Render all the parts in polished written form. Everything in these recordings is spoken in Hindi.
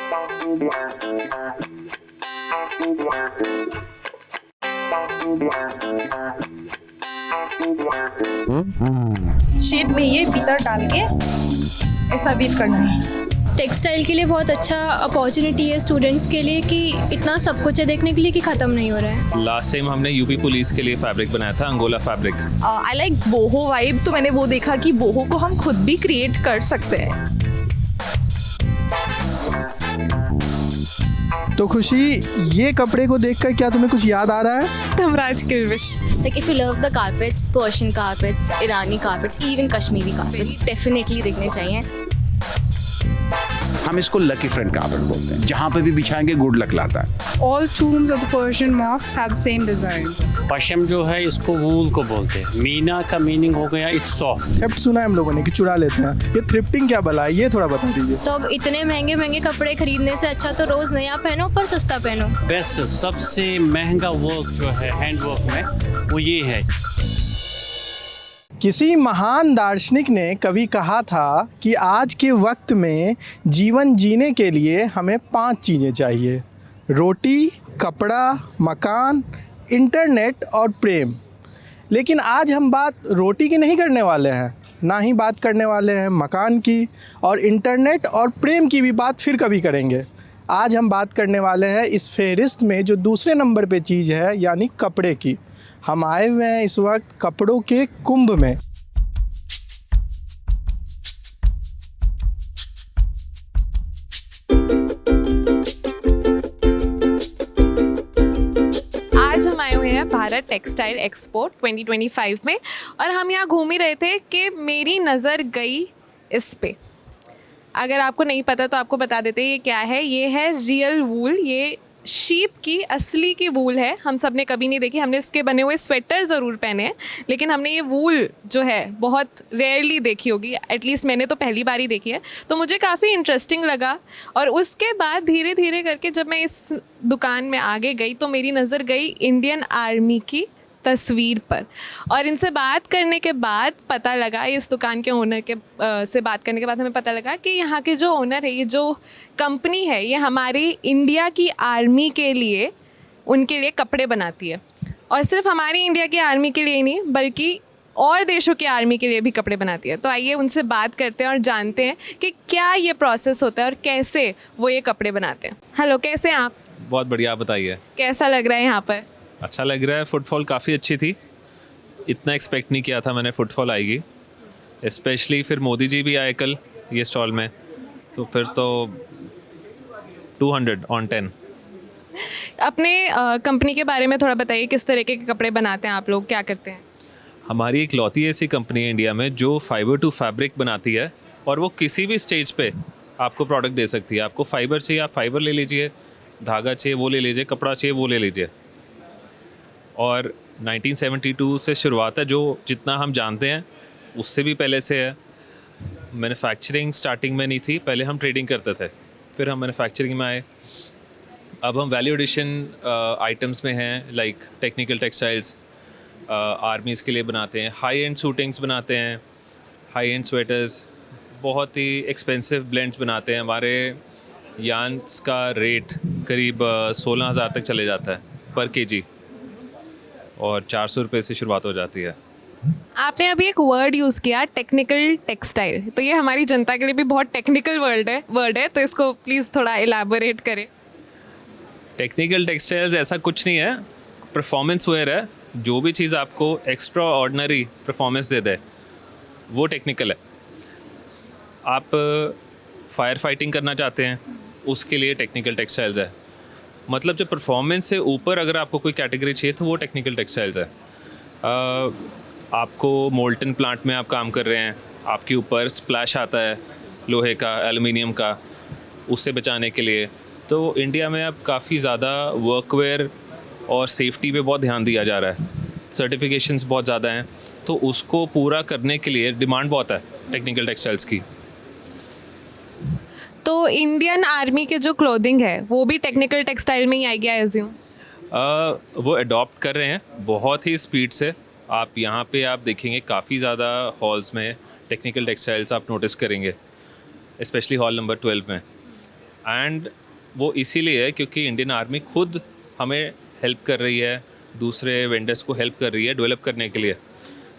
शेड में ये भीतर डाल के ऐसा वीव करना है। टेक्सटाइल के लिए बहुत अच्छा अपॉर्चुनिटी है स्टूडेंट्स के लिए कि इतना सब कुछ है देखने के लिए कि ख़त्म नहीं हो रहा है। लास्ट टाइम हमने यूपी पुलिस के लिए फैब्रिक बनाया था, Angola fabric. I like boho vibe, तो मैंने वो देखा कि बोहो को हम खुद भी क्रिएट कर सकते हैं। तो खुशी, ये कपड़े को देखकर क्या तुम्हें कुछ याद आ रहा है? धमराज Kilvish. Like if you love the carpets, Persian carpets, Irani carpets, even Kashmiri carpets, definitely देखने चाहिए। हम इसको लकी फ्रेंड कार्पेट बोलते हैं, जहाँ पे भी बिछाएंगे गुड लक लाता है। All tombs of the Persian mosques have the same design. पश्चिम जो है इसको वूल को बोलते हैं। मीना का मीनिंग हो गया इट्स सॉफ्ट। थेफ्ट सुना है हम लोगों ने कि चुरा लेते हैं, ये थ्रिफ्टिंग क्या भला है, ये थोड़ा बता दीजिए। तो अब इतने महंगे महंगे कपड़े खरीदने से अच्छा तो रोज़ नया पहनो पर सस्ता पहनो। बेस्ट सबसे महंगा वर्क जो है हैंड वर्क में वो ये है। किसी महान दार्शनिक ने कभी कहा था कि आज के वक्त में जीवन जीने के लिए हमें 5 चीज़ें चाहिए: रोटी, कपड़ा, मकान, इंटरनेट और प्रेम। लेकिन आज हम बात रोटी की नहीं करने वाले हैं, ना ही बात करने वाले हैं मकान की, और इंटरनेट और प्रेम की भी बात फिर कभी करेंगे। आज हम बात करने वाले हैं इस फहरिस्त में जो दूसरे नंबर पे चीज़ है, यानी कपड़े की। हम आए हुए हैं इस वक्त कपड़ों के कुंभ में। आज हम आए हुए हैं भारत टेक्सटाइल एक्सपो 2025 में, और हम यहाँ घूम ही रहे थे कि मेरी नज़र गई इस पे। अगर आपको नहीं पता तो आपको बता देते हैं ये क्या है। ये है रियल वूल, ये शीप की असली की वूल है। हम सब ने कभी नहीं देखी, हमने इसके बने हुए स्वेटर ज़रूर पहने हैं, लेकिन हमने ये वूल जो है बहुत रेयरली देखी होगी। एटलीस्ट मैंने तो पहली बार ही देखी है, तो मुझे काफ़ी इंटरेस्टिंग लगा। और उसके बाद धीरे धीरे करके जब मैं इस दुकान में आगे गई तो मेरी नज़र गई इंडियन आर्मी की तस्वीर पर, और इनसे बात करने के बाद पता लगा, इस दुकान के ओनर के से बात करने के बाद हमें पता लगा कि यहाँ के जो ओनर है, ये जो कंपनी है, ये हमारी इंडिया की आर्मी के लिए, उनके लिए कपड़े बनाती है। और सिर्फ हमारी इंडिया की आर्मी के लिए ही नहीं, बल्कि और देशों की आर्मी के लिए भी कपड़े बनाती है। तो आइए उनसे बात करते हैं और जानते हैं कि क्या ये प्रोसेस होता है और कैसे वो ये कपड़े बनाते हैं। हेलो, कैसे हैं आप? बहुत बढ़िया, आप बताइए। कैसा लग रहा है यहाँ पर? अच्छा लग रहा है। फुटफॉल काफ़ी अच्छी थी, इतना एक्सपेक्ट नहीं किया था मैंने फुटफॉल आएगी। स्पेशली फिर मोदी जी भी आए कल ये स्टॉल में, तो फिर तो 200 on 10। अपने कंपनी के बारे में थोड़ा बताइए, किस तरीके के कपड़े बनाते हैं आप लोग, क्या करते हैं? हमारी एक लौती ऐसी कंपनी है इंडिया में जो फाइबर टू फैब्रिक बनाती है, और वो किसी भी स्टेज पे आपको प्रोडक्ट दे सकती है। आपको फाइबर चाहिए, आप फाइबर ले लीजिए, धागा चाहिए वो ले लीजिए, कपड़ा चाहिए वो ले लीजिए। और 1972 से शुरुआत है, जो जितना हम जानते हैं उससे भी पहले से है। मैन्युफैक्चरिंग स्टार्टिंग में नहीं थी, पहले हम ट्रेडिंग करते थे, फिर हम मैन्युफैक्चरिंग में आए। अब हम वैल्यू एडिशन आइटम्स में हैं, लाइक टेक्निकल टेक्सटाइल्स आर्मीज़ के लिए बनाते हैं, हाई एंड सूटिंग्स बनाते हैं, हाई एंड स्वेटर्स, बहुत ही एक्सपेंसिव ब्लेंड्स बनाते हैं। हमारे यार्न्स का रेट करीब 16,000 तक चले जाता है पर केजी, और 400 रुपये से शुरुआत हो जाती है। आपने अभी एक वर्ड यूज़ किया, टेक्निकल टेक्सटाइल, तो ये हमारी जनता के लिए भी बहुत टेक्निकल वर्ड है, तो इसको प्लीज़ थोड़ा एलैबोरेट करें। टेक्निकल टेक्सटाइल्स ऐसा कुछ नहीं है, परफॉर्मेंस वेयर है। जो भी चीज़ आपको एक्स्ट्रा ऑर्डिनरी परफॉर्मेंस दे दे वो टेक्निकल है। आप फायर फाइटिंग करना चाहते हैं, उसके लिए टेक्निकल टेक्सटाइल्स है। मतलब जो परफॉर्मेंस से ऊपर अगर आपको कोई कैटेगरी चाहिए तो वो टेक्निकल टेक्सटाइल्स है। आपको मोल्टन प्लांट में आप काम कर रहे हैं, आपके ऊपर स्प्लैश आता है लोहे का, एल्युमिनियम का, उससे बचाने के लिए तो इंडिया में अब काफ़ी ज़्यादा वर्कवेयर और सेफ्टी पे बहुत ध्यान दिया जा रहा है। सर्टिफिकेशंस बहुत ज़्यादा हैं, तो उसको पूरा करने के लिए डिमांड बहुत है टेक्निकल टेक्सटाइल्स की। तो इंडियन आर्मी के जो क्लोथिंग है वो भी टेक्निकल टेक्सटाइल में ही आएगी, आई एज्यूम? वो अडॉप्ट कर रहे हैं बहुत ही स्पीड से। आप यहाँ पे आप देखेंगे काफ़ी ज़्यादा हॉल्स में टेक्निकल टेक्सटाइल्स आप नोटिस करेंगे, स्पेशली हॉल नंबर 12 में। एंड वो इसीलिए है क्योंकि इंडियन आर्मी खुद हमें हेल्प कर रही है, दूसरे वेंडर्स को हेल्प कर रही है डेवलप करने के लिए,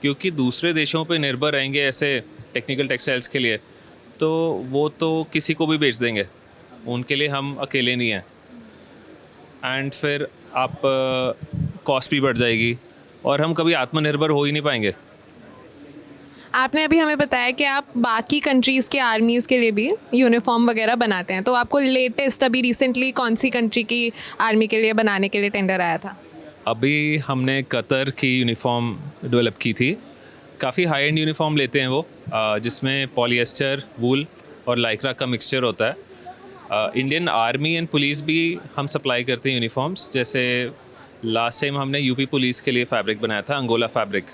क्योंकि दूसरे देशों पे निर्भर रहेंगे ऐसे टेक्निकल टेक्सटाइल्स के लिए तो वो तो किसी को भी बेच देंगे, उनके लिए हम अकेले नहीं हैं। एंड फिर आप कॉस्ट भी बढ़ जाएगी और हम कभी आत्मनिर्भर हो ही नहीं पाएंगे। आपने अभी हमें बताया कि आप बाकी कंट्रीज़ के आर्मीज़ के लिए भी यूनिफॉर्म वगैरह बनाते हैं, तो आपको लेटेस्ट अभी रिसेंटली कौन सी कंट्री की आर्मी के लिए बनाने के लिए टेंडर आया था? अभी हमने कतर की यूनिफॉर्म डेवलप की थी। काफ़ी हाई एंड यूनिफॉर्म लेते हैं वो, जिसमें पॉलिएस्टर, वूल और लाइक्रा का मिक्सचर होता है। इंडियन आर्मी एंड पुलिस भी हम सप्लाई करते हैं यूनिफॉर्म्स। जैसे लास्ट टाइम हमने यूपी पुलिस के लिए फैब्रिक बनाया था, अंगोला फैब्रिक,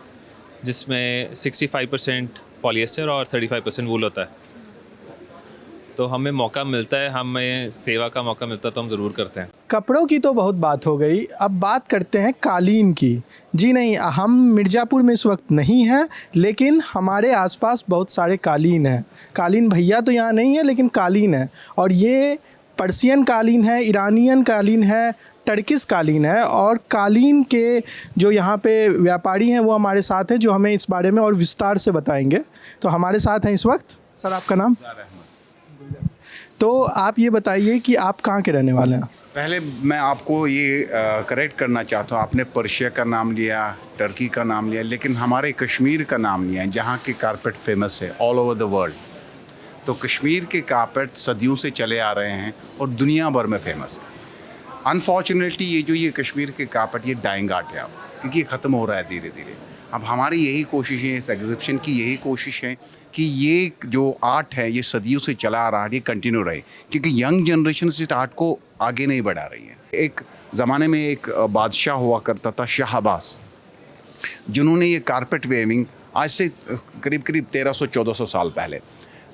जिसमें 65% पॉलिएस्टर और 35% वूल होता है। तो हमें मौका मिलता है, हमें सेवा का मौका मिलता है तो हम ज़रूर करते हैं। कपड़ों की तो बहुत बात हो गई, अब बात करते हैं कालीन की। जी नहीं, हम मिर्ज़ापुर में इस वक्त नहीं हैं, लेकिन हमारे आसपास बहुत सारे कालीन हैं। कालीन भैया तो यहाँ नहीं है, लेकिन कालीन है, और ये पर्शियन कालीन है, ईरानियन कालीन है, टर्किश कालीन है। और कालीन के जो यहाँ पे व्यापारी हैं वो हमारे साथ हैं, जो हमें इस बारे में और विस्तार से बताएंगे। तो हमारे साथ हैं इस वक्त, सर आपका नाम? तो आप ये बताइए कि आप कहाँ के रहने वाले हैं? पहले मैं आपको ये करेक्ट करना चाहता हूँ, आपने पर्शिया का नाम लिया, टर्की का नाम लिया, लेकिन हमारे कश्मीर का नाम लिया है, जहाँ के कारपेट फेमस है ऑल ओवर द वर्ल्ड। तो कश्मीर के कारपेट सदियों से चले आ रहे हैं और दुनिया भर में फेमस है। अनफॉर्चुनेटली ये कश्मीर के कारपेट ये डाइंग आर्ट है अब, क्योंकि ये ख़त्म हो रहा है धीरे धीरे। अब हमारी यही कोशिश है, इस एग्जिबिशन की यही कोशिश है कि ये जो आर्ट है ये सदियों से चला आ रहा है, ये कंटिन्यू रहे, क्योंकि यंग जनरेशन इस आर्ट को आगे नहीं बढ़ा रही है। एक ज़माने में एक बादशाह हुआ करता था, शाह अब्बास, जिन्होंने ये कारपेट वेविंग आज से करीब 1300-1400 साल पहले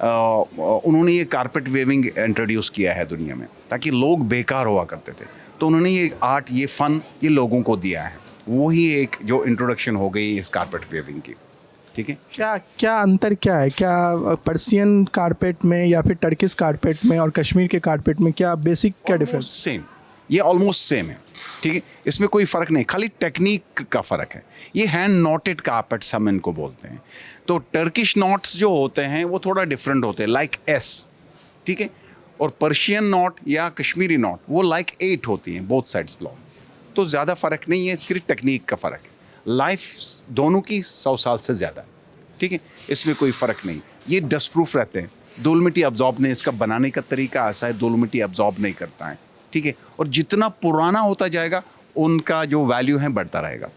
उन्होंने ये कारपेट वेविंग इंट्रोड्यूस किया है दुनिया में, ताकि लोग बेकार हुआ करते थे। तो उन्होंने ये आर्ट, ये फ़न ये लोगों को दिया है। वही एक जो इंट्रोडक्शन हो गई इस कारपेट वेविंग की। ठीक है, क्या अंतर क्या है? क्या पर्शियन कारपेट में या फिर टर्किश कारपेट में और कश्मीर के कारपेट में क्या बेसिक क्या डिफरेंस? सेम, ये ऑलमोस्ट सेम है। ठीक है, इसमें कोई फ़र्क नहीं, खाली टेक्निक का फ़र्क है। ये हैंड नॉटेड कारपेट्स हम इनको बोलते हैं। तो टर्किश नॉट्स जो होते हैं वो थोड़ा डिफरेंट होते हैं, लाइक एस। ठीक है, और पर्शियन नॉट या कश्मीरी नॉट वो लाइक 8 होती हैं, बोथ साइड्स लॉन्ग। तो ज़्यादा फ़र्क नहीं है, सिर्फ टेक्निक का फ़र्क है। लाइफ दोनों की 100 साल से ज़्यादा। ठीक है, इसमें कोई फ़र्क नहीं। ये डस्ट प्रूफ रहते हैं, धूल मिट्टी अब्जॉर्ब नहीं, इसका बनाने का तरीका ऐसा है, धूल मिट्टी अब्जॉर्ब नहीं करता है। ठीक है, और जितना पुराना होता जाएगा उनका जो वैल्यू है बढ़ता रहेगा।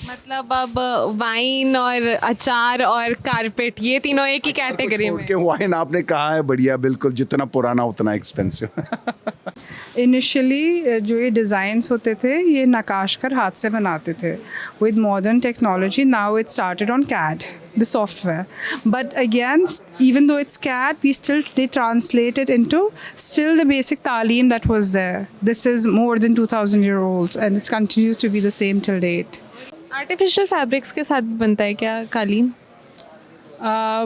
मतलब अब वाइन और अचार और कारपेट ये तीनों एक ही कैटेगरी में? के वाइन आपने कहा है, बढ़िया, बिल्कुल, जितना पुराना उतना एक्सपेंसिव। Initially, जो ये डिज़ाइंस होते थे ये नकाश कर हाथ से बनाते थे। With modern technology, now it started on CAD, the software. But again, even though it's CAD, they translate it into still the basic talim that was there. This is more than 2,000-year-olds and it continues to be the same till date. Artificial fabrics के साथ भी बनता है क्या कालीन?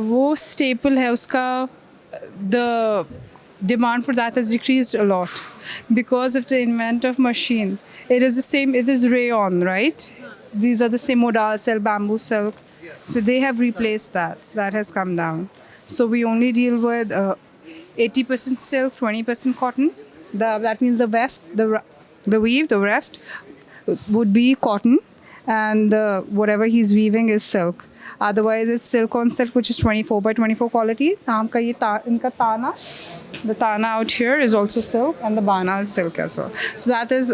वो स्टेपल है उसका। The demand for that has decreased a lot because of the invent of machine. It is the same, it is rayon, right? These are the same modal silk, bamboo silk. So they have replaced that. That has come down. So we only deal with 80% silk, 20% cotton. That means the weft, the weave, the weft would be cotton, and whatever he's weaving is silk. Otherwise, it's silk on silk, which is 24/24 quality. Inka tana, the tana out here is also silk, and the bana is silk as well. So that is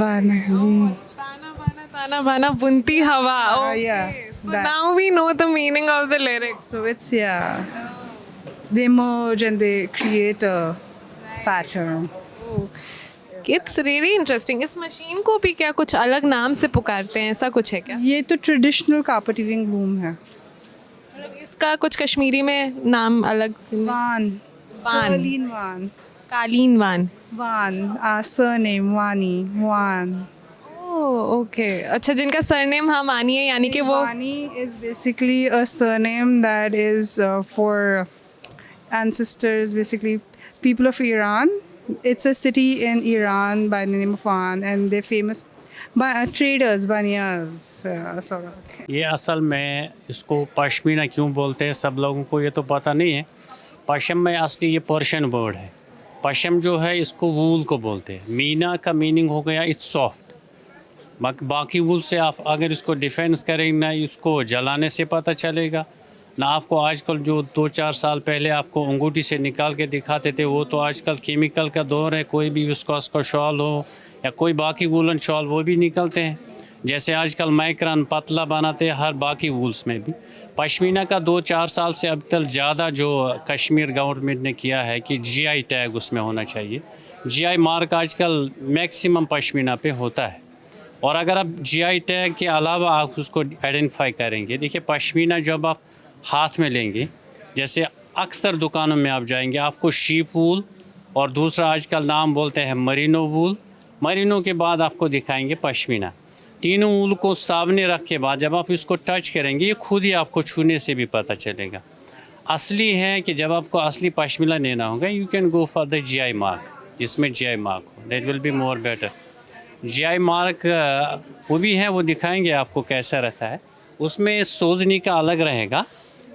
bana. Bana bunti hawa. Okay. Yeah. So now we know the meaning of the lyrics. So it's they merge and they create a pattern. It's really interesting. इस मशीन को भी क्या कुछ अलग नाम से पुकारते हैं, ऐसा कुछ है क्या? ये तो ट्रेडिशनल कार्पेट वीविंग लूम है। मतलब इसका कुछ कश्मीरी में नाम अलग? वान, कालीन वान, कालीन वान, वान सरनेम वानी, वान। ओह ओके, अच्छा, जिनका सरनेम हाँ वानी है, यानी कि वो वानी is basically a surname that is for ancestors, basically people of Iran. It's a city in Iran by the name of Van, and they're famous by traders, baniyas, sort of. ये असल में इसको पश्मीना क्यों बोलते हैं सब लोगों को ये तो पता नहीं है। पश्म में असली ये पर्शियन वर्ड है। पश्म जो है इसको वूल को बोलते हैं। मीना का मीनिंग हो गया इट्स सॉफ्ट। बाकी वूल से आप अगर इसको डिफेंस करेंगे ना इसको जलाने से पता चलेगा ना। आपको आजकल जो 2-4 साल पहले आपको अंगूठी से निकाल के दिखाते थे वो तो आजकल केमिकल का दौर है। कोई भी विस्कोस का शॉल हो या कोई बाकी वूलन शॉल वो भी निकलते हैं। जैसे आजकल माइक्रॉन पतला बनाते हैं हर बाकी वूल्स में भी। पश्मीना का 2-4 साल से अब तक ज़्यादा जो कश्मीर गवर्नमेंट ने किया है कि जीआई टैग उसमें होना चाहिए। जीआई मार्क आजकल मैक्सिमम पश्मीना पे होता है। और अगर आप जीआई टैग के अलावा आप उसको आइडेंटिफाई करेंगे, देखिए पश्मीना जब आप हाथ में लेंगे, जैसे अक्सर दुकानों में आप जाएंगे आपको शीप वूल और दूसरा आजकल नाम बोलते हैं मरीनो वूल, मरीनो के बाद आपको दिखाएंगे पश्मीना। तीनों वूल को सामने रख के बाद जब आप इसको टच करेंगे ये खुद ही आपको छूने से भी पता चलेगा असली है। कि जब आपको असली पश्मीना लेना होगा you can go for the GI mark, जिसमें जीआई मार्क हो, that will be more better. GI mark वो भी है, वो दिखाएंगे आपको कैसा रहता है। उसमें सोजनी का अलग रहेगा,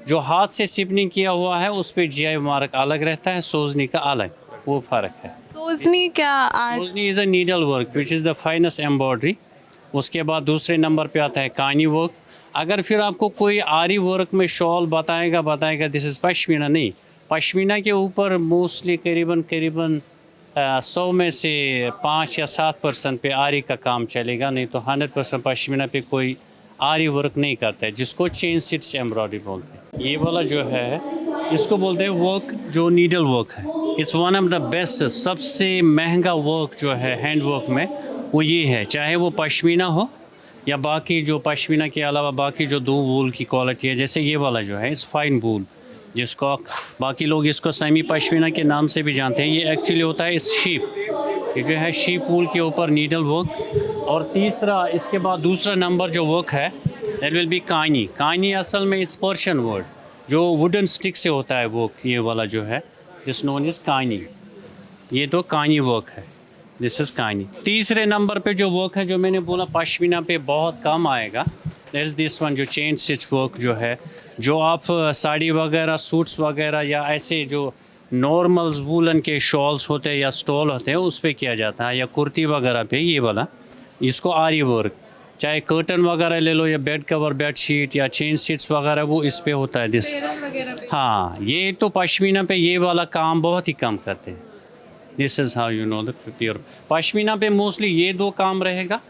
जो हाथ से सिपनी किया हुआ है उस पर जीआई मार्क अलग रहता है, सोजनी का अलग, वो फ़र्क है। सोजनी क्या art? सोजनी is a needle work which is the finest embroidery. उसके बाद दूसरे नंबर पे आता है कानी वर्क। अगर फिर आपको कोई आरी वर्क में शॉल बताएगा दिस इज़ पश्मीना, नहीं। पश्मीना के ऊपर मोस्टली करीबन 100 में से 5 या 7% पे आरी का काम चलेगा, नहीं तो 100% पश्मीना पे कोई आरी वर्क नहीं करता है, जिसको चेन स्टिच एम्ब्रॉयडरी बोलते हैं। ये वाला जो है इसको बोलते हैं वर्क जो नीडल वर्क है। It's one of the best, सबसे महंगा वर्क जो है हैंड वर्क में वो ये है, चाहे वो पश्मीना हो या बाकी जो पश्मीना के अलावा बाकी जो 2 वूल की क्वालिटी है। जैसे ये वाला जो है इस फाइन वूल, जिसको बाकी लोग इसको सेमी पश्मीना के नाम से भी जानते हैं, ये एक्चुअली होता है इस शीप। ये जो है शीप वूल के ऊपर नीडल वर्क। और तीसरा इसके बाद दूसरा नंबर जो वर्क है दैट विल बी कानी। कानी असल में इट्स पर्शियन वर्ड, जो वुडन स्टिक से होता है वर्क। ये वाला जो है दिस नोन इज़ कानी। ये तो कानी वर्क है, दिस इज़ कानी। तीसरे नंबर पे जो वर्क है जो मैंने बोला पश्मीना पे बहुत कम आएगा, दैट इज़ दिस वन, जो चेन स्टिच वर्क जो है, जो आप साड़ी वगैरह सूट्स वगैरह या ऐसे जो नॉर्मल वूलन के शॉल्स होते हैं या स्टॉल होते हैं उस पर किया जाता है, या कुर्ती वगैरह पे ये वाला, इसको आरी वर्क। चाहे कर्टन वगैरह ले लो या बेड कवर, बेड शीट या चेन स्टिच वगैरह, वो इस पे होता है दिस। हाँ, ये तो पश्मीना पे ये वाला काम बहुत ही कम करते हैं। This is how you know the pure pashmina पे मोस्टली ये 2 काम रहेगा।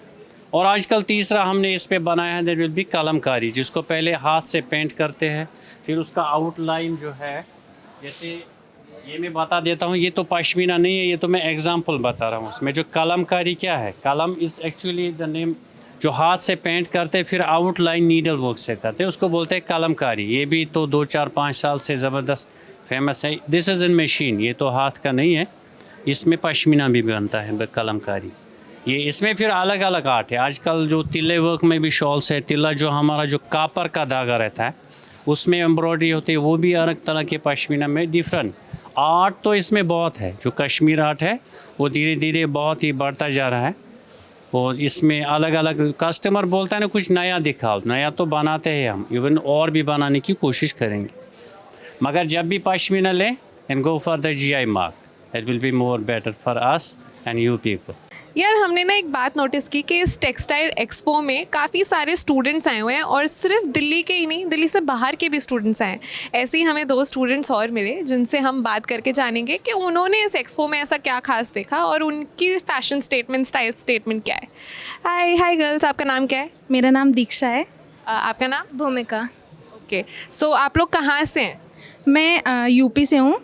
और आजकल तीसरा हमने इस पे बनाया है दैट विल बी कलमकारी, जिसको पहले हाथ से पेंट करते हैं, फिर उसका आउटलाइन जो है, जैसे ये मैं बता देता हूँ, ये तो पश्मीना नहीं है, ये तो मैं एग्जांपल बता रहा हूँ। उसमें जो कलमकारी क्या है, कलम इज़ एक्चुअली द नेम, जो हाथ से पेंट करते फिर आउटलाइन नीडल वर्क से करते हैं, उसको बोलते हैं कलमकारी। ये भी तो 2-4-5 साल से ज़बरदस्त फेमस है। दिस इज़ इन मशीन, ये तो हाथ का नहीं है। इसमें पश्मीना भी बनता है कलमकारी। ये इसमें फिर अलग अलग आर्ट है। आजकल जो तिल्ले वर्क में भी शॉल्स है, तिल्ला जो हमारा जो कापर का धागा रहता है उसमें एम्ब्रॉयडरी होती है, वो भी अलग तरह के पश्मीना में डिफरेंट आर्ट तो इसमें बहुत है। जो कश्मीर आर्ट है वो धीरे धीरे बहुत ही बढ़ता जा रहा है। और इसमें अलग अलग कस्टमर बोलता है ना कुछ नया दिखाओ, नया तो बनाते हैं हम, इवन और भी बनाने की कोशिश करेंगे। मगर जब भी पश्मीना लें and go for the GI mark, it will be more better for us and you people. यार हमने ना एक बात नोटिस की कि इस टेक्सटाइल एक्सपो में काफ़ी सारे स्टूडेंट्स आए हुए हैं, और सिर्फ दिल्ली के ही नहीं, दिल्ली से बाहर के भी स्टूडेंट्स आए हैं। ऐसे ही हमें 2 स्टूडेंट्स और मिले जिनसे हम बात करके जानेंगे कि उन्होंने इस एक्सपो में ऐसा क्या खास देखा और उनकी फैशन स्टेटमेंट, स्टाइल स्टेटमेंट क्या है। हाय गर्ल्स, आपका नाम क्या है? मेरा नाम दीक्षा है। आपका नाम? भूमिका। ओके, सो आप लोग कहाँ से हैं? मैं यूपी से हूँ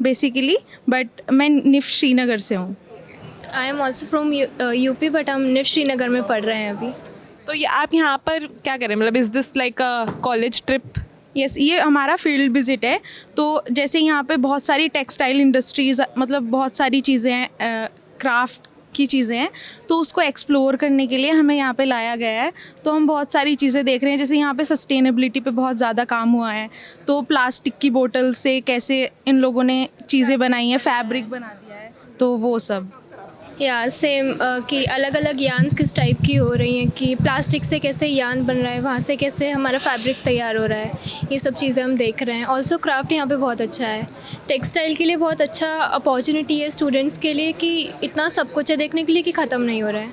बेसिकली, बट मैं निफ श्रीनगर से हूँ। I am also from UP, but हम निफ्ट श्रीनगर में पढ़ रहे हैं अभी। तो ये आप यहाँ पर क्या करें, मतलब is this like a college trip? Yes, ये हमारा फील्ड विजिट है। तो जैसे यहाँ पे बहुत सारी टेक्सटाइल इंडस्ट्रीज़, मतलब बहुत सारी चीज़ें हैं, क्राफ्ट की चीज़ें हैं, तो उसको एक्सप्लोर करने के लिए हमें यहाँ पे लाया गया है। तो हम बहुत सारी चीज़ें देख रहे हैं, जैसे यहाँ पे सस्टेनेबिलिटी पे बहुत ज़्यादा काम हुआ है। तो प्लास्टिक की बोतल से कैसे इन लोगों ने चीज़ें बनाई हैं, फैब्रिक बना दिया है, तो वो सब। या सेम कि अलग अलग यार्न्स किस टाइप की हो रही हैं, कि प्लास्टिक से कैसे यार्न बन रहा है, वहाँ से कैसे हमारा फैब्रिक तैयार हो रहा है, ये सब चीज़ें हम देख रहे हैं। ऑल्सो क्राफ्ट यहाँ पे बहुत अच्छा है, टेक्सटाइल के लिए बहुत अच्छा अपॉर्चुनिटी है स्टूडेंट्स के लिए, कि इतना सब कुछ है देखने के लिए कि ख़त्म नहीं हो रहा है।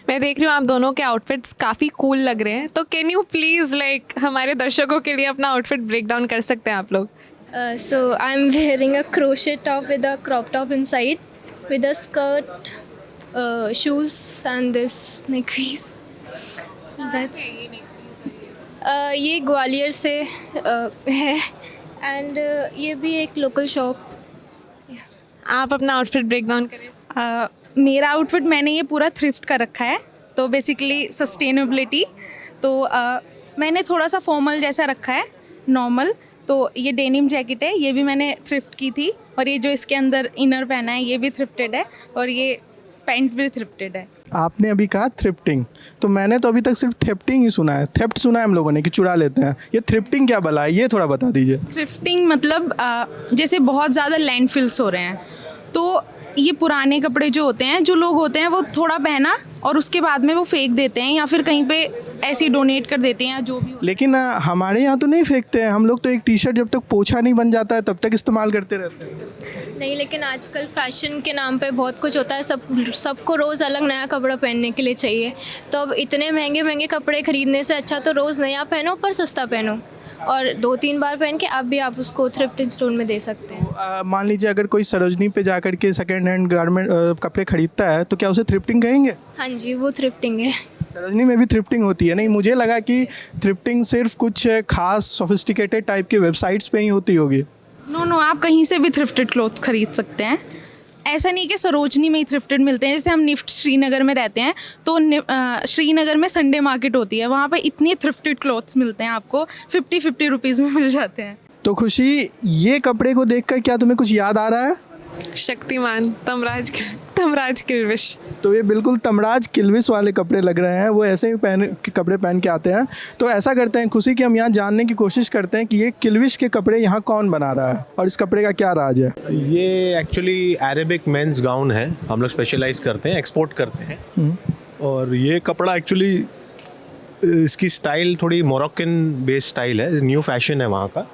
मैं देख रही हूँ आप दोनों के आउटफिट्स काफ़ी कूल लग रहे हैं, तो कैन यू प्लीज़ लाइक हमारे दर्शकों के लिए अपना आउटफिट ब्रेक डाउन कर सकते हैं आप लोग? So I am wearing a crochet top with a crop top inside, with a skirt, shoes and this neck piece. That's ये ग्वालियर से है, एंड ये भी एक लोकल शॉप। आप अपना आउटफिट ब्रेक डाउन करें। मेरा आउटफिट मैंने ये पूरा थ्रिफ्ट का रखा है, तो बेसिकली सस्टेनेबिलिटी। तो मैंने थोड़ा सा फॉर्मल जैसा रखा है, नॉर्मल। तो ये डेनिम जैकेट है, ये भी मैंने थ्रिफ्ट की थी, और ये जो इसके अंदर इनर पहना है ये भी थ्रिफ्टेड है, और ये पैंट भी थ्रिफ्टेड है। आपने अभी कहा थ्रिफ्टिंग, तो मैंने तो अभी तक सिर्फ थेफ्टिंग ही सुना है, थेफ्ट सुना है हम लोगों ने कि चुरा लेते हैं। ये थ्रिफ्टिंग क्या भला है, ये थोड़ा बता दीजिए। थ्रिफ्टिंग मतलब जैसे बहुत ज़्यादा लैंडफिल्स हो रहे हैं, तो ये पुराने कपड़े जो होते हैं, जो लोग होते हैं वो थोड़ा पहना और उसके बाद में वो फेंक देते हैं, या फिर कहीं पे ऐसे डोनेट कर देते हैं, या जो भी। लेकिन हमारे यहाँ तो नहीं फेंकते हैं, हम लोग तो एक टी शर्ट जब तक पोछा नहीं बन जाता है तब तक इस्तेमाल करते रहते हैं। नहीं, लेकिन आजकल फैशन के नाम पे बहुत कुछ होता है, सबको रोज़ अलग नया कपड़ा पहनने के लिए चाहिए। तो अब इतने महंगे महंगे कपड़े खरीदने से अच्छा तो रोज़ नया पहनो पर सस्ता पहनो, और 2-3 बार पहन के अब भी आप उसको थ्रिफ्टिंग स्टोर में दे सकते हैं। मान लीजिए अगर कोई सरोजनी पे जाकर के सेकेंड हैंड गारमेंट कपड़े खरीदता है तो क्या उसे थ्रिफ्टिंग कहेंगे? हाँ जी, वो थ्रिफ्टिंग है। सरोजनी में भी थ्रिफ्टिंग होती है? नहीं, मुझे लगा कि थ्रिफ्टिंग सिर्फ कुछ खास सोफिस्टिकेटेड टाइप के वेबसाइट्स पे ही होती होगी। नो, आप कहीं से भी थ्रिफ्टेड क्लॉथ खरीद सकते हैं। ऐसा नहीं कि सरोजनी में ही थ्रिफ्टेड मिलते हैं। जैसे हम निफ्ट श्रीनगर में रहते हैं, तो श्रीनगर में संडे मार्केट होती है, वहाँ पे इतने थ्रिफ्टेड क्लॉथ्स मिलते हैं, आपको 50-50 रुपीज़ में मिल जाते हैं। तो खुशी, ये कपड़े को देखकर क्या तुम्हें कुछ याद आ रहा है? शक्तिमान, तमराज किल्विश। तो ये बिल्कुल तमराज किल्विश वाले कपड़े लग रहे हैं, वो ऐसे ही कपड़े पहन के आते हैं। तो ऐसा करते हैं खुशी कि हम यहाँ जानने की कोशिश करते हैं कि ये किल्विश के कपड़े यहाँ कौन बना रहा है और इस कपड़े का क्या राज है। ये एक्चुअली अरेबिक मेंस गाउन है, हम लोग स्पेशलाइज करते हैं, एक्सपोर्ट करते हैं। और ये कपड़ा एक्चुअली इसकी स्टाइल थोड़ी मोरक्कन बेस्ड स्टाइल है, न्यू फैशन है वहाँ का।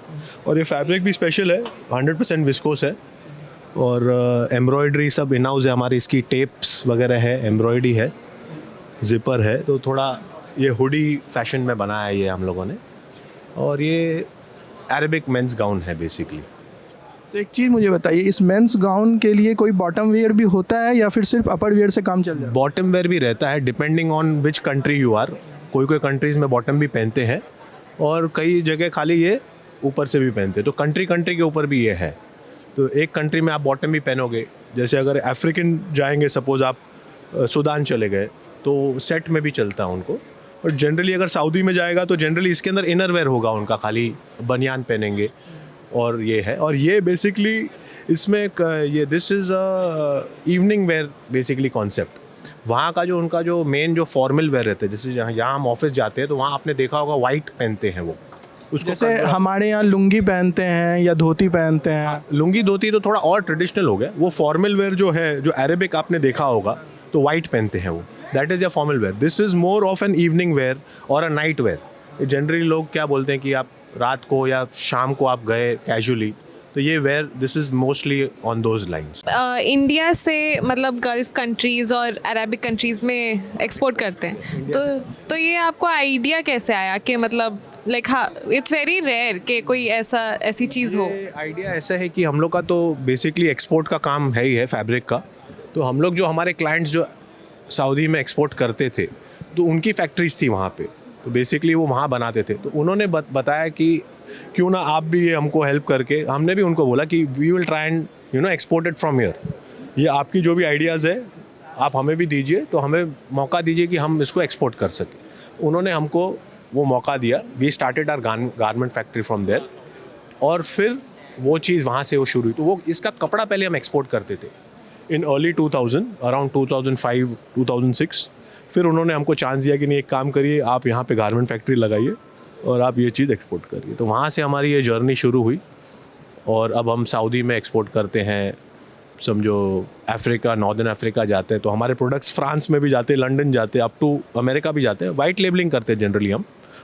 और ये फैब्रिक भी स्पेशल है, 100% विस्कोस है, और एम्ब्रॉयडरी सब इन हाउस है हमारी। इसकी टेप्स वगैरह है, एम्ब्रॉयडरी है, जिपर है, तो थोड़ा ये हुडी फैशन में बनाया है ये हम लोगों ने। और ये अरेबिक मेंस गाउन है बेसिकली। तो एक चीज़ मुझे बताइए, इस मेंस गाउन के लिए कोई बॉटम वेयर भी होता है या फिर सिर्फ अपर वेयर से काम चल जाता है? बॉटम वेयर भी रहता है, depending on which country you are. कोई कंट्रीज़ में बॉटम भी पहनते हैं, और कई जगह खाली ये ऊपर से भी पहनते हैं। तो कंट्री के ऊपर भी ये है। तो एक कंट्री में आप बॉटम भी पहनोगे, जैसे अगर अफ्रीकन जाएंगे, सपोज़ आप सूडान चले गए, तो सेट में भी चलता है उनको। और जनरली अगर सऊदी में जाएगा तो जनरली इसके अंदर इनर वेयर होगा उनका, खाली बनियान पहनेंगे। और ये है, और ये बेसिकली इसमें ये this is a evening wear basically concept. वहाँ का जो उनका जो मेन जो फॉर्मल वेयर रहते हैं, जैसे यहाँ हम ऑफिस जाते हैं तो वहाँ आपने देखा होगा वाइट पहनते हैं वो। उसको जैसे हमारे यहाँ लुंगी पहनते हैं या धोती पहनते हैं। लुंगी धोती तो थोड़ा और ट्रेडिशनल हो गया। वो फॉर्मल वेयर जो है, जो अरेबिक आपने देखा होगा, तो वाइट पहनते हैं वो, that is a formal wear. This is more of an evening wear और अ नाइट वेयर। जनरली लोग क्या बोलते हैं कि आप रात को या शाम को आप गए कैजुअली, तो ये wear this is mostly on those lines. India से मतलब गल्फ़ कंट्रीज़ और अरेबिक कंट्रीज़ में एक्सपोर्ट करते हैं, तो ये आपको आइडिया कैसे आया कि मतलब लाइक हाँ इट्स वेरी रेयर कि कोई ऐसी चीज़ हो? आइडिया ऐसा है कि हम लोग का तो बेसिकली एक्सपोर्ट का काम है ही है, फैब्रिक का। तो हम लोग जो हमारे क्लाइंट्स जो सऊदी में एक्सपोर्ट करते थे, तो उनकी फैक्ट्रीज थी वहाँ पे, तो बेसिकली वो वहाँ बनाते थे। तो उन्होंने बताया कि क्यों ना आप भी ये हमको हेल्प करके, हमने भी उनको बोला कि we will try and export it from here. ये आपकी जो भी आइडियाज़ है आप हमें भी दीजिए, तो हमें मौका दीजिए कि हम इसको एक्सपोर्ट कर सकें। उन्होंने हमको वो मौका दिया। We started our garment factory from there, और फिर वो चीज़ वहाँ से वो शुरू हुई। तो वो इसका कपड़ा पहले हम एक्सपोर्ट करते थे, इन अर्ली 2000, अराउंड 2005 2006। फिर उन्होंने हमको चांस दिया कि नहीं, एक काम करिए, आप यहाँ पे गारमेंट फैक्ट्री लगाइए और आप ये चीज़ एक्सपोर्ट करिए। तो वहाँ से हमारी ये जर्नी शुरू हुई और अब हम सऊदी में एक्सपोर्ट करते हैं, समझो अफ्रीका, नॉर्दर्न अफ्रीका जाते हैं, तो हमारे प्रोडक्ट्स फ्रांस में भी जाते हैं, लंदन जाते हैं, अप टू अमेरिका भी जाते हैं। वाइट लेबलिंग करते हैं जनरली,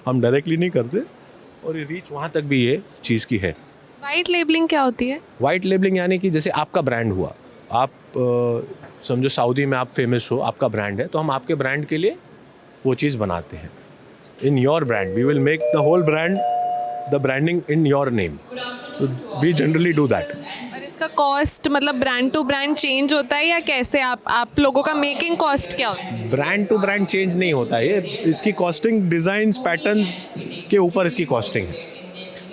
हम डायरेक्टली नहीं करते, और ये रीच वहाँ तक भी ये चीज़ की है। वाइट लेबलिंग क्या होती है? वाइट लेबलिंग यानी कि जैसे आपका ब्रांड हुआ, आप समझो सऊदी में आप फेमस हो, आपका ब्रांड है, तो हम आपके ब्रांड के लिए वो चीज़ बनाते हैं। In your brand we will make the whole brand, the branding in your name, we generally do that. और इसका कॉस्ट मतलब ब्रांड टू ब्रांड चेंज होता है या कैसे? आप लोगों का मेकिंग कॉस्ट क्या होता है? ब्रांड टू ब्रांड चेंज नहीं होता है, इसकी कॉस्टिंग डिज़ाइंस पैटर्न्स के ऊपर इसकी कॉस्टिंग है।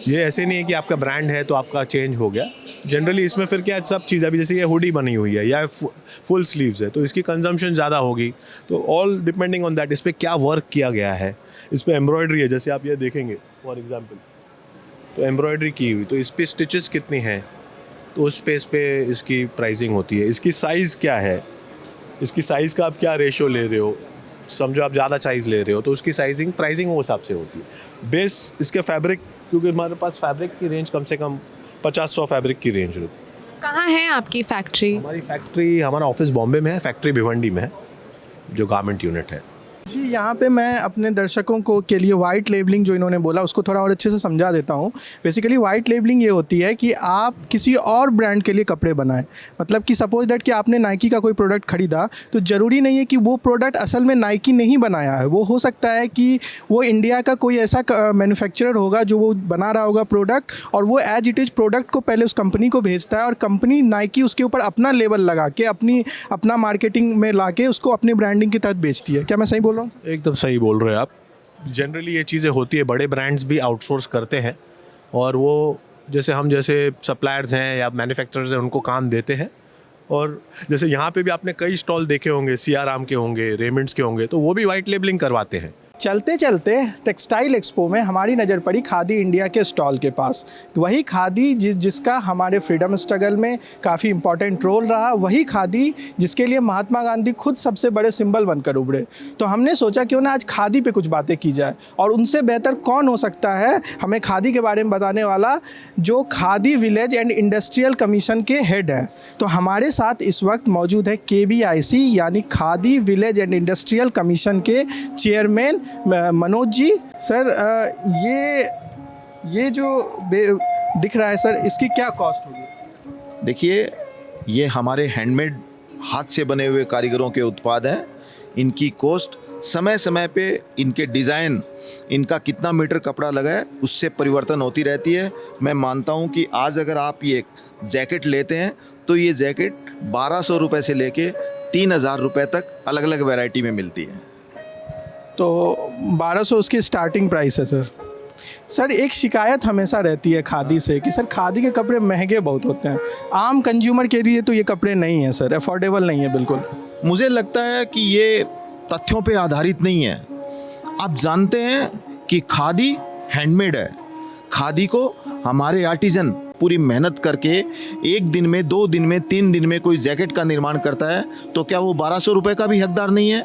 ये ऐसे नहीं है कि आपका ब्रांड है तो आपका चेंज हो गया। जनरली इसमें फिर क्या सब चीज़, अभी जैसे ये हुडी बनी हुई है या फुल स्लीव्स है, तो इसकी कंजम्पशन ज़्यादा होगी, तो ऑल डिपेंडिंग ऑन दैट इस पर क्या वर्क किया गया है। इस पर एम्ब्रॉयडरी है, जैसे आप ये देखेंगे फॉर एग्जांपल, तो एम्ब्रॉयडरी की हुई, तो इस पर स्टिचेस कितनी हैं, तो उस पे इसकी प्राइसिंग होती है। इसकी साइज़ क्या है, इसकी साइज़ का आप क्या रेशो ले रहे हो, समझो आप ज़्यादा साइज़ ले रहे हो तो उसकी प्राइसिंग वो हिसाब से होती है। बेस इसके फैब्रिक, क्योंकि हमारे पास फैब्रिक की रेंज कम से कम 50-100 फैब्रिक की रेंज रहती है। कहाँ है आपकी फैक्ट्री? हमारी फैक्ट्री, हमारा ऑफिस बॉम्बे में है, फैक्ट्री भिवंडी में है, जो गारमेंट यूनिट है। जी, यहाँ पे मैं अपने दर्शकों को के लिए वाइट लेबलिंग जो इन्होंने बोला उसको थोड़ा और अच्छे से समझा देता हूँ। बेसिकली वाइट लेबलिंग ये होती है कि आप किसी और ब्रांड के लिए कपड़े बनाएं। मतलब कि सपोज दैट कि आपने नाइकी का कोई प्रोडक्ट खरीदा, तो ज़रूरी नहीं है कि वो प्रोडक्ट असल में नाइकी ने ही बनाया है। वो हो सकता है कि वो इंडिया का कोई ऐसा मैन्युफैक्चरर होगा जो वो बना रहा होगा प्रोडक्ट, और वो एज इट इज़ प्रोडक्ट को पहले उस कंपनी को भेजता है, और कंपनी नाइकी उसके ऊपर अपना लेबल लगा के अपना मार्केटिंग में ला के उसको अपनी ब्रांडिंग के तहत बेचती है। क्या मैं सही बोल रहा हूँ? एकदम सही बोल रहे हैं आप। जनरली ये चीज़ें होती है, बड़े ब्रांड्स भी आउटसोर्स करते हैं, और वो जैसे सप्लायर्स हैं या मैन्युफैक्चरर्स हैं उनको काम देते हैं। और जैसे यहाँ पे भी आपने कई स्टॉल देखे होंगे, सियाराम के होंगे, रेमंड्स के होंगे, तो वो भी वाइट लेबलिंग करवाते हैं। चलते चलते टेक्सटाइल एक्सपो में हमारी नज़र पड़ी खादी इंडिया के स्टॉल के पास। वही खादी जिसका हमारे फ्रीडम स्ट्रगल में काफ़ी इंपॉर्टेंट रोल रहा, वही खादी जिसके लिए महात्मा गांधी खुद सबसे बड़े सिंबल बनकर उभरे। तो हमने सोचा क्यों ना आज खादी पे कुछ बातें की जाए, और उनसे बेहतर कौन हो सकता है हमें खादी के बारे में बताने वाला, जो khadi village and industrial commission के हेड हैं। तो हमारे साथ इस वक्त मौजूद है KVIC यानी khadi village and industrial commission के चेयरमैन मनोज जी। सर, ये जो दिख रहा है सर, इसकी क्या कॉस्ट होगी? देखिए, ये हमारे हैंडमेड हाथ से बने हुए कारीगरों के उत्पाद हैं। इनकी कॉस्ट समय समय पे, इनके डिज़ाइन, इनका कितना मीटर कपड़ा लगा है उससे परिवर्तन होती रहती है। मैं मानता हूँ कि आज अगर आप ये जैकेट लेते हैं तो ये जैकेट 1200 रुपये से लेके 3000 रुपये तक अलग अलग वैरायटी में मिलती है। तो 1200 उसकी स्टार्टिंग प्राइस है सर। सर, एक शिकायत हमेशा रहती है खादी से कि सर खादी के कपड़े महंगे बहुत होते हैं। आम कंज्यूमर के लिए तो ये कपड़े नहीं हैं सर, अफोर्डेबल नहीं है बिल्कुल। मुझे लगता है कि ये तथ्यों पे आधारित नहीं है। आप जानते हैं कि खादी हैंडमेड है। खादी को हमारे आर्टिजन पूरी मेहनत करके 1 दिन में, 2 दिन में, 3 दिन में कोई जैकेट का निर्माण करता है, तो क्या वो 1200 रुपये का भी हकदार नहीं है?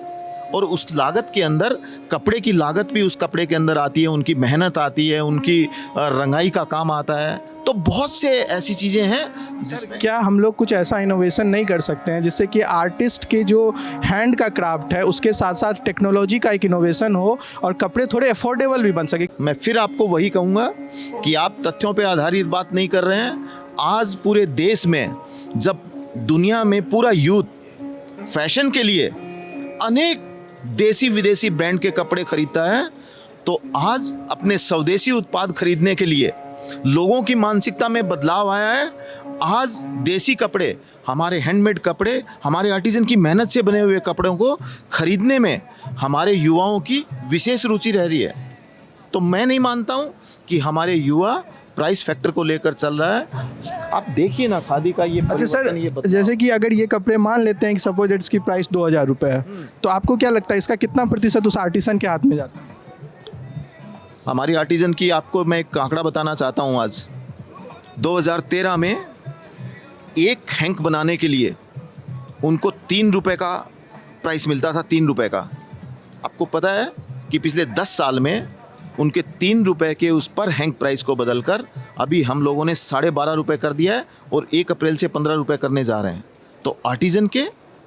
और उस लागत के अंदर कपड़े की लागत भी उस कपड़े के अंदर आती है, उनकी मेहनत आती है, उनकी रंगाई का काम आता है। तो बहुत से ऐसी चीज़ें हैं जिसमें क्या हम लोग कुछ ऐसा इनोवेशन नहीं कर सकते हैं जिससे कि आर्टिस्ट के जो हैंड का क्राफ्ट है उसके साथ साथ टेक्नोलॉजी का एक इनोवेशन हो और कपड़े थोड़े अफोर्डेबल भी बन सके? मैं फिर आपको वही कहूँगा कि आप तथ्यों पे आधारित बात नहीं कर रहे हैं। आज पूरे देश में, जब दुनिया में पूरा यूथ फैशन के लिए अनेक देसी विदेशी ब्रांड के कपड़े खरीदता है, तो आज अपने स्वदेशी उत्पाद खरीदने के लिए लोगों की मानसिकता में बदलाव आया है। आज देसी कपड़े, हमारे हैंडमेड कपड़े, हमारे आर्टिजन की मेहनत से बने हुए कपड़ों को खरीदने में हमारे युवाओं की विशेष रुचि रह रही है। तो मैं नहीं मानता हूँ कि हमारे युवा प्राइस फैक्टर को लेकर चल रहा है। आप देखिए ना खादी का ये अच्छा सर, जैसे कि अगर ये कपड़े मान लेते हैं कि सपोज इसकी प्राइस 2000 रुपये है, तो आपको क्या लगता है इसका कितना प्रतिशत उस आर्टिसन के हाथ में जाता है? हमारी आर्टिजन की आपको मैं एक आंकड़ा बताना चाहता हूँ। आज 2013 में एक हैंक बनाने के लिए उनको 3 रुपए का प्राइस मिलता था, 3 रुपए का। आपको पता है कि पिछले 10 साल में उनके 3 रुपए के उस पर हैंग प्राइस को बदलकर अभी हम लोगों ने 12.5 रुपये कर दिया है और 1 अप्रैल से 15 रुपये करने जा रहे हैं। तो आर्टिजन के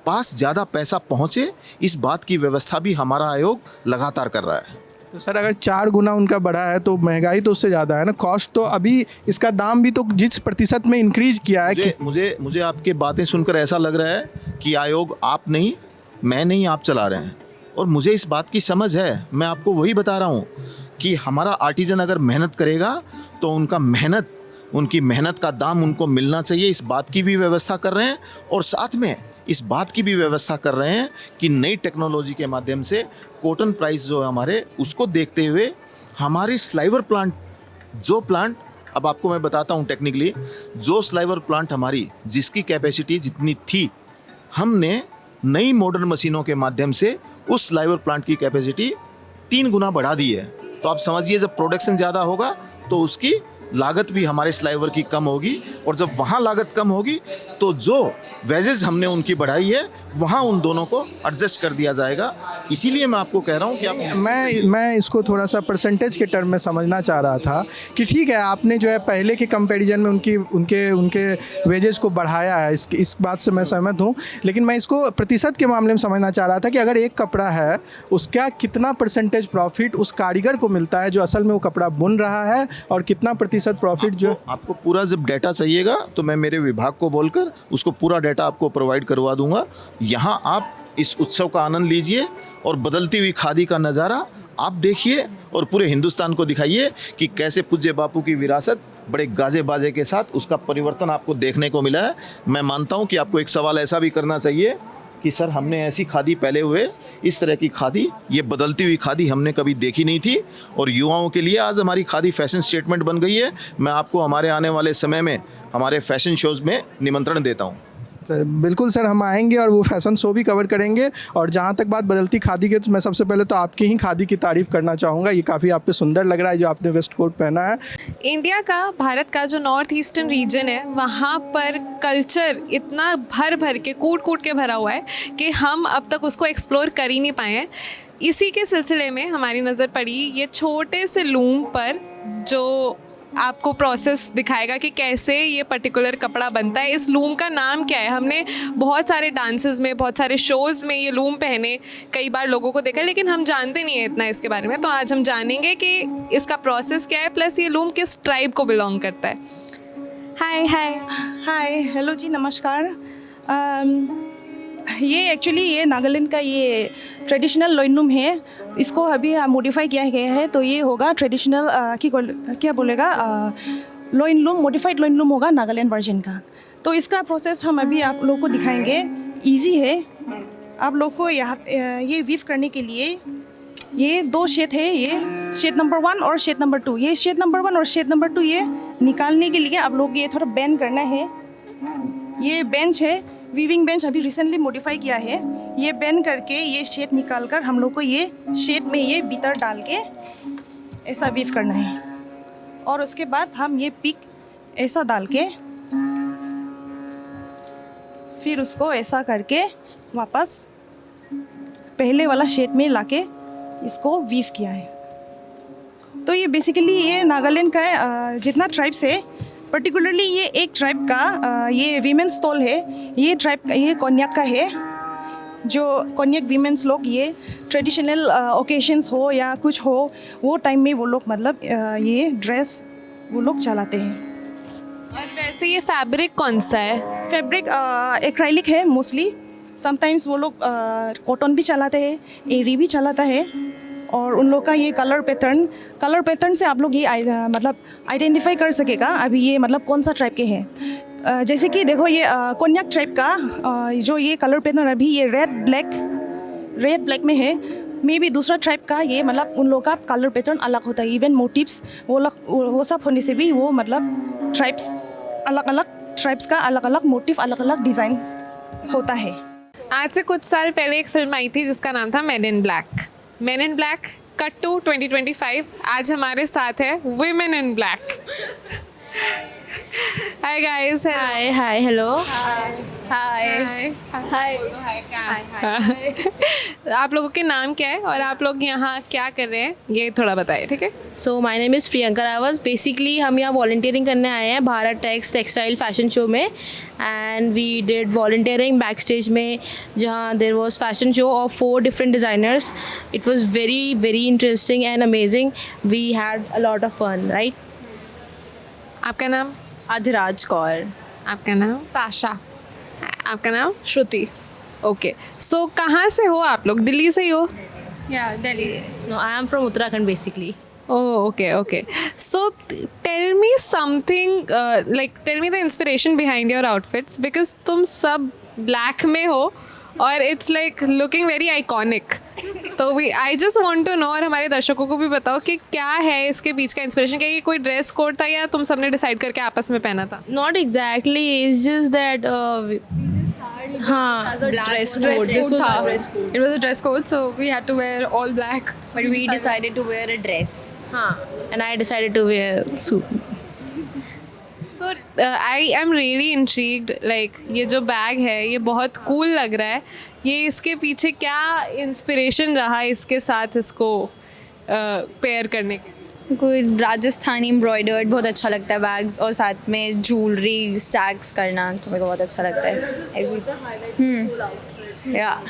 पास ज़्यादा पैसा पहुँचे, इस बात की व्यवस्था भी हमारा आयोग लगातार कर रहा है। तो सर अगर 4 गुना उनका बढ़ा है तो महंगाई तो उससे ज़्यादा है ना, कॉस्ट तो अभी इसका दाम भी तो जिस प्रतिशत में इंक्रीज किया है कि मुझे आपकी बातें सुनकर ऐसा लग रहा है कि आयोग आप नहीं, मैं नहीं, आप चला रहे हैं। और मुझे इस बात की समझ है, मैं आपको वही बता रहा हूँ कि हमारा आर्टिजन अगर मेहनत करेगा तो उनकी मेहनत का दाम उनको मिलना चाहिए, इस बात की भी व्यवस्था कर रहे हैं। और साथ में इस बात की भी व्यवस्था कर रहे हैं कि नई टेक्नोलॉजी के माध्यम से कॉटन प्राइस जो है हमारे, उसको देखते हुए हमारे स्लाइवर प्लांट, जो प्लांट अब आपको मैं बताता हूँ टेक्निकली, जो स्लाइवर प्लांट हमारी जिसकी कैपेसिटी जितनी थी, हमने नई मॉडर्न मशीनों के माध्यम से उस स्लाइवर प्लांट की कैपेसिटी 3 गुना बढ़ा दी है। तो आप समझिए जब प्रोडक्शन ज़्यादा होगा तो उसकी लागत भी हमारे स्लाइवर की कम होगी, और जब वहाँ लागत कम होगी तो जो वेजेस हमने उनकी बढ़ाई है वहाँ उन दोनों को एडजस्ट कर दिया जाएगा। इसीलिए मैं आपको कह रहा हूँ कि आप मैं इसको थोड़ा सा परसेंटेज के टर्म में समझना चाह रहा था कि ठीक है आपने जो है पहले के कंपैरिजन में उनके वेजेस को बढ़ाया है, इस बात से मैं सहमत हूँ, लेकिन मैं इसको प्रतिशत के मामले में समझना चाह रहा था कि अगर एक कपड़ा है उसका कितना परसेंटेज प्रॉफिट उस कारीगर को मिलता है जो असल में वो कपड़ा बुन रहा है, और कितना प्रतिशत प्रॉफिट जो आपको पूरा जब डाटा चाहिएगा तो मैं मेरे विभाग को बोलकर उसको पूरा डाटा आपको प्रोवाइड करवा दूंगा। यहाँ आप इस उत्सव का आनंद लीजिए और बदलती हुई खादी का नज़ारा आप देखिए और पूरे हिंदुस्तान को दिखाइए कि कैसे पूज्य बापू की विरासत बड़े गाजे बाजे के साथ उसका परिवर्तन आपको देखने को मिला है। मैं मानता हूँ कि आपको एक सवाल ऐसा भी करना चाहिए कि सर हमने ऐसी खादी पहले हुए, इस तरह की खादी, ये बदलती हुई खादी हमने कभी देखी नहीं थी, और युवाओं के लिए आज हमारी खादी फैशन स्टेटमेंट बन गई है। मैं आपको हमारे आने वाले समय में हमारे फैशन शोज़ में निमंत्रण देता हूँ। बिल्कुल सर, हम आएंगे और वो फैशन शो भी कवर करेंगे। और जहाँ तक बात बदलती खादी की, तो मैं सबसे पहले तो आपकी ही खादी की तारीफ़ करना चाहूँगा। ये काफ़ी आप पे सुंदर लग रहा है जो आपने वेस्ट कोट पहना है। इंडिया का, भारत का जो नॉर्थ ईस्टर्न रीजन है, वहाँ पर कल्चर इतना भर भर के, कूट कूट के भरा हुआ है कि हम अब तक उसको एक्सप्लोर कर ही नहीं पाए हैं। इसी के सिलसिले में हमारी नज़र पड़ी ये छोटे से लूम पर, जो आपको प्रोसेस दिखाएगा कि कैसे ये पर्टिकुलर कपड़ा बनता है। इस लूम का नाम क्या है? हमने बहुत सारे डांसेस में, बहुत सारे शोज़ में ये लूम पहने कई बार लोगों को देखा, लेकिन हम जानते नहीं है इतना इसके बारे में। तो आज हम जानेंगे कि इसका प्रोसेस क्या है, प्लस ये लूम किस ट्राइब को बिलोंग करता है। हाय हेलो जी, नमस्कार। ये एक्चुअली ये नागालैंड का ये ट्रेडिशनल लोइनलूम है। इसको अभी मॉडिफाई किया गया है, तो ये होगा ट्रेडिशनल क्या बोलेगा, लोइनलूम, मॉडिफाइड लोइनलूम होगा नागालैंड वर्जन का। तो इसका प्रोसेस हम अभी आप लोग को दिखाएंगे। इजी है। आप लोग को यहाँ ये वीव करने के लिए ये 2 शेड है, ये शेड नंबर 1 और शेड नंबर 2। ये शेड नंबर 1 और शेड नंबर 2 ये निकालने के लिए आप लोग ये थोड़ा बेंड करना है। ये बेंच है, वीविंग बेंच, अभी रिसेंटली मॉडिफाई किया है। ये बेंड करके ये शेड निकाल कर हम लोग को ये शेड में ये भीतर डाल के ऐसा वीव करना है। और उसके बाद हम ये पिक ऐसा डाल के फिर उसको ऐसा करके वापस पहले वाला शेड में लाके इसको वीव किया है। तो ये बेसिकली ये नागालैंड का जितना ट्राइब्स है, पर्टिकुलरली ये एक ट्राइब का ये वीमेंस स्टॉल है। ये ट्राइब का, ये कोन्याक का है, जो कोन्याक वीमेंस लोग ये ट्रेडिशनल ओकेशंस हो या कुछ हो, वो टाइम में वो लोग मतलब ये ड्रेस वो लोग चलाते हैं। और वैसे ये फैब्रिक कौन सा है? फैब्रिक एक्राइलिक है मोस्टली। समटाइम्स वो लोग कॉटन भी चलाते हैं, एरी भी चलाता है। और उन लोग का ये कलर पैटर्न से आप लोग ये मतलब आइडेंटिफाई कर सकेगा अभी ये मतलब कौन सा ट्राइब के हैं। जैसे कि देखो ये कोन्याक ट्राइब का जो ये कलर पैटर्न अभी ये रेड ब्लैक में है। मे बी दूसरा ट्राइब का ये मतलब उन लोग का कलर पैटर्न अलग होता है। इवन मोटिव्स वो सब होने से भी वो मतलब ट्राइब्स अलग ट्राइब्स का अलग अलग मोटिव, अलग अलग डिज़ाइन होता है। आज से कुछ साल पहले एक फिल्म आई थी जिसका नाम था men in black cut to 2025। आज हमारे साथ है women in black. Hi guys. Hi hello. Hi hi आप लोगों के नाम क्या है और आप लोग यहाँ क्या कर रहे हैं ये थोड़ा बताइए, ठीक है? So my name is Priyanka Rawat. Basically हम यहाँ वॉल्टियरिंग करने आए हैं भारत टेक्सटाइल फैशन शो में. And we did volunteering back stage में, जहाँ there was fashion show of 4 different designers. It was very very interesting and amazing. We had a lot of fun. Right. आपका नाम? अधिराज कौर. आपका नाम? साशा. आपका नाम? श्रुति. ओके, सो कहाँ से हो आप लोग? दिल्ली से ही हो? या Delhi. No, I am from Uttarakhand basically. Oh, okay. So tell me something, tell me the inspiration behind your outfits, because तुम सब black में हो और it's like looking very iconic. तो I just want to know, और हमारे दर्शकों को भी बताओ कि क्या है इसके बीच का इंस्पिरेशन. क्या ये कोई ड्रेस कोड था या तुम सबने डिसाइड करके आपस में पहना था? Not exactly. It's just that हाँ, Dress code. This was our dress code. It was a dress code, so we had to wear all black. but we decided to wear a dress. हाँ, and I decided to wear suit. So I am really intrigued. Like ये जो बैग है ये बहुत कूल लग रहा है. ये इसके पीछे क्या इंस्पिरेशन रहा इसके साथ इसको पेयर करने के? कोई राजस्थानी एम्ब्रॉयडर्ड बहुत अच्छा लगता है बैग्स, और साथ में ज्वेलरी स्टैक्स करना तो मेरे को बहुत अच्छा लगता है ऐसे. या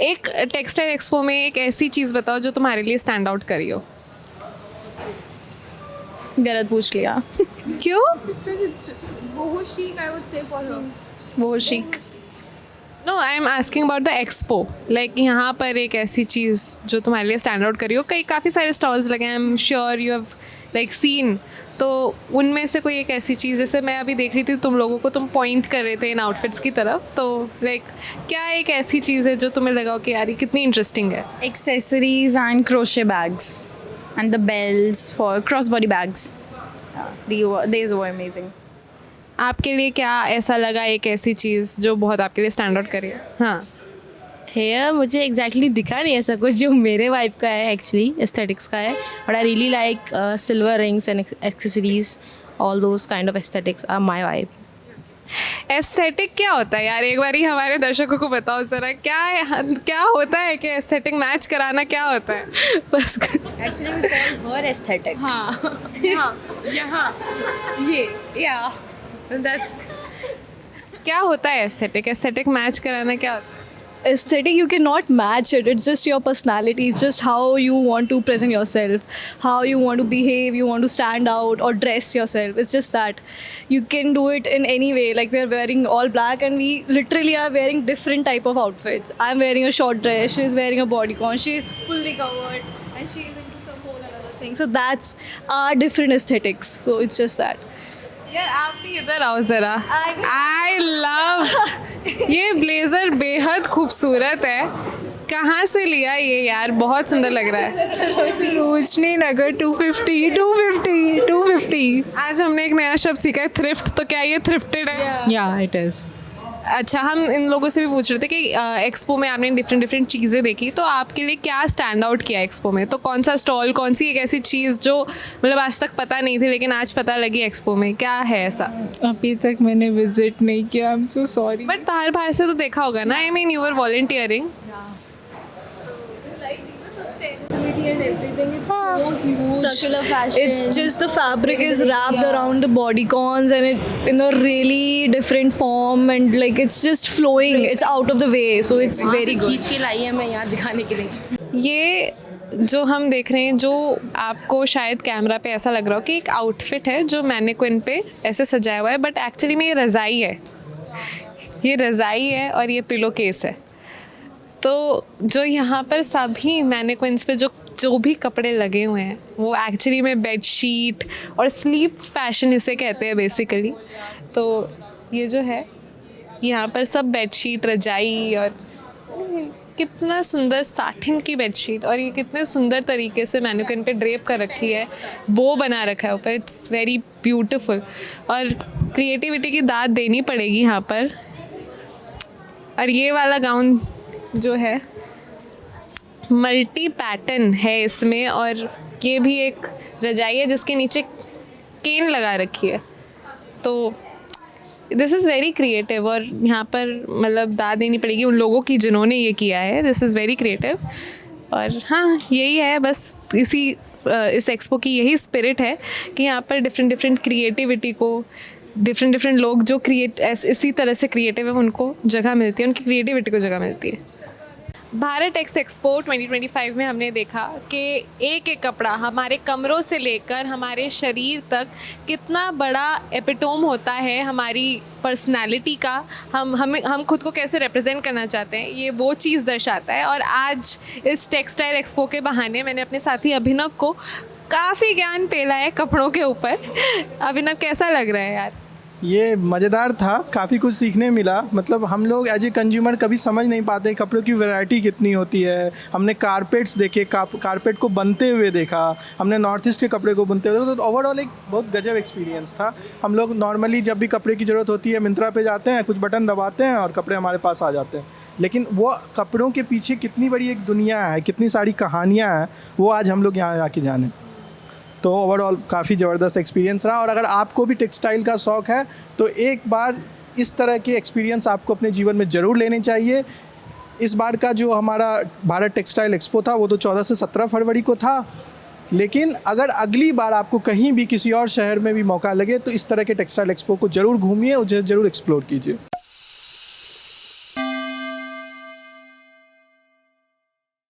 एक टेक्सटाइल एक्सपो में एक ऐसी चीज़ बताओ जो तुम्हारे लिए स्टैंड आउट करी हो. गलत पूछ लिया. क्यों? बहुत chic, I would say, for her. बहुत chic. No, I am asking about the expo. Like यहाँ पर एक ऐसी चीज़ जो तुम्हारे लिए स्टैंड आउट करी हो. काफ़ी सारे स्टॉल्स लगे हैं, I am sure you have like seen. तो उनमें से कोई एक ऐसी चीज़, जैसे मैं अभी देख रही थी तुम लोगों को, तुम पॉइंट कर रहे थे इन आउटफिट्स की तरफ. तो लाइक क्या एक ऐसी चीज़ है जो तुम्हें लगा कि यार ये कितनी इंटरेस्टिंग है? Accessories and crochet bags and the bells for crossbody bags. These were amazing. आपके लिए क्या ऐसा लगा एक ऐसी चीज़ जो बहुत आपके लिए स्टैंड आउट करे? हाँ, हेयर मुझे एग्जैक्टली दिखा नहीं ऐसा कुछ जो मेरे वाइब का है, एक्चुअली एस्थेटिक्स का है. But I really like silver rings and accessories. All those kind of aesthetics are my vibe. Aesthetic क्या होता है यार? एक बार ही हमारे दर्शकों को बताओ ज़रा, क्या होता है कि एस्थेटिक मैच कराना क्या होता है? बस actually we call her aesthetic. हाँ, यहाँ ये या दैट्स क्या होता है एस्थेटिक मैच कराना क्या होता है? Aesthetic, you cannot match it. It's just your personality. It's just how you want to present yourself, how you want to behave, you want to stand out or dress yourself. It's just that you can do it in any way. Like we're wearing all black and we literally are wearing different type of outfits. I'm wearing a short dress, she's wearing a bodycon, she's fully covered and she's into some whole another thing. So that's our different aesthetics. So it's just that. यार आप भी इधर आओ ज़रा. आई लव ये ब्लेज़र, बेहद खूबसूरत है. कहाँ से लिया ये यार? बहुत सुंदर लग रहा है. रोशनी नगर 250. आज हमने एक नया शब्द सीखा है, थ्रिफ्ट. तो क्या ये थ्रिफ्टेड है? Yeah, it is. अच्छा, हम इन लोगों से भी पूछ रहे थे कि एक्सपो में आपने डिफरेंट चीज़ें देखी, तो आपके लिए क्या स्टैंड आउट किया एक्सपो में? तो कौन सा स्टॉल, कौन सी एक ऐसी चीज़ जो मतलब आज तक पता नहीं थी लेकिन आज पता लगी एक्सपो में? क्या है ऐसा? अभी तक मैंने विजिट नहीं किया. I am so sorry. But बाहर से तो देखा होगा ना. I mean you were volunteering. Circular fashion. It's just the fabric is wrapped around the bodycons and it in a really different form and like it's just flowing. It's out of the way, so it's very good. खींच के लाई है मैं यहाँ दिखाने के लिए. ये जो हम देख रहे हैं, जो आपको शायद कैमरा पे ऐसा लग रहा हो कि एक आउटफिट है जो मैनिक्विन पे ऐसे सजाया हुआ है, बट एक्चुअली में ये रज़ाई है. ये रज़ाई है और ये पिलो केस है. तो जो यहाँ पर सभी मैनिक्विन्स पे जो भी कपड़े लगे हुए हैं वो एक्चुअली में बेडशीट और स्लीप फैशन इसे कहते हैं बेसिकली. तो ये जो है यहाँ पर सब बेडशीट, रजाई, और कितना सुंदर साटिन की बेडशीट, और ये कितने सुंदर तरीके से मैनिक्विन पे ड्रेप कर रखी है, बो बना रखा है ऊपर. It's very beautiful. और क्रिएटिविटी की दाद देनी पड़ेगी यहाँ पर. और ये वाला गाउन जो है मल्टी पैटर्न है इसमें, और ये भी एक रजाई है जिसके नीचे केन लगा रखी है. तो दिस इज़ वेरी क्रिएटिव और यहाँ पर मतलब दाद देनी पड़ेगी उन लोगों की जिन्होंने ये किया है. This is very creative. और हाँ, यही है बस इस एक्सपो की यही स्पिरिट है कि यहाँ पर डिफरेंट क्रिएटिविटी को डिफरेंट लोग जो इसी तरह से क्रिएटिव है उनको जगह मिलती है, उनकी क्रिएटिविटी को जगह मिलती है. भारत एक्सपो 2025 में हमने देखा कि एक कपड़ा हमारे कमरों से लेकर हमारे शरीर तक कितना बड़ा एपिटोम होता है हमारी पर्सनालिटी का. हम खुद को कैसे रिप्रेजेंट करना चाहते हैं, ये वो चीज़ दर्शाता है. और आज इस टेक्सटाइल एक्सपो के बहाने मैंने अपने साथी अभिनव को काफ़ी ज्ञान पेला है कपड़ों के ऊपर. अभिनव, कैसा लग रहा है यार? ये मज़ेदार था, काफ़ी कुछ सीखने मिला. मतलब हम लोग एज ए कंज्यूमर कभी समझ नहीं पाते कपड़ों की वैरायटी कितनी होती है. हमने कारपेट्स देखे, कारपेट को बनते हुए देखा, हमने नॉर्थ ईस्ट के कपड़े को बुनते हुए, तो ओवरऑल एक बहुत गजब एक्सपीरियंस था. हम लोग नॉर्मली जब भी कपड़े की ज़रूरत होती है मिंत्रा पे जाते हैं, कुछ बटन दबाते हैं और कपड़े हमारे पास आ जाते हैं. लेकिन वो कपड़ों के पीछे कितनी बड़ी एक दुनिया है, कितनी सारी कहानियाँ हैं, वो आज हम लोग यहाँ आके जाने. तो ओवरऑल काफ़ी ज़बरदस्त एक्सपीरियंस रहा. और अगर आपको भी टेक्सटाइल का शौक़ है तो एक बार इस तरह के एक्सपीरियंस आपको अपने जीवन में ज़रूर लेने चाहिए. इस बार का जो हमारा भारत टेक्सटाइल एक्सपो था वो तो 14 से 17 फरवरी को था. लेकिन अगर अगली बार आपको कहीं भी किसी और शहर में भी मौका लगे तो इस तरह के टेक्सटाइल एक्सपो को ज़रूर घूमिए और ज़रूर एक्सप्लोर कीजिए.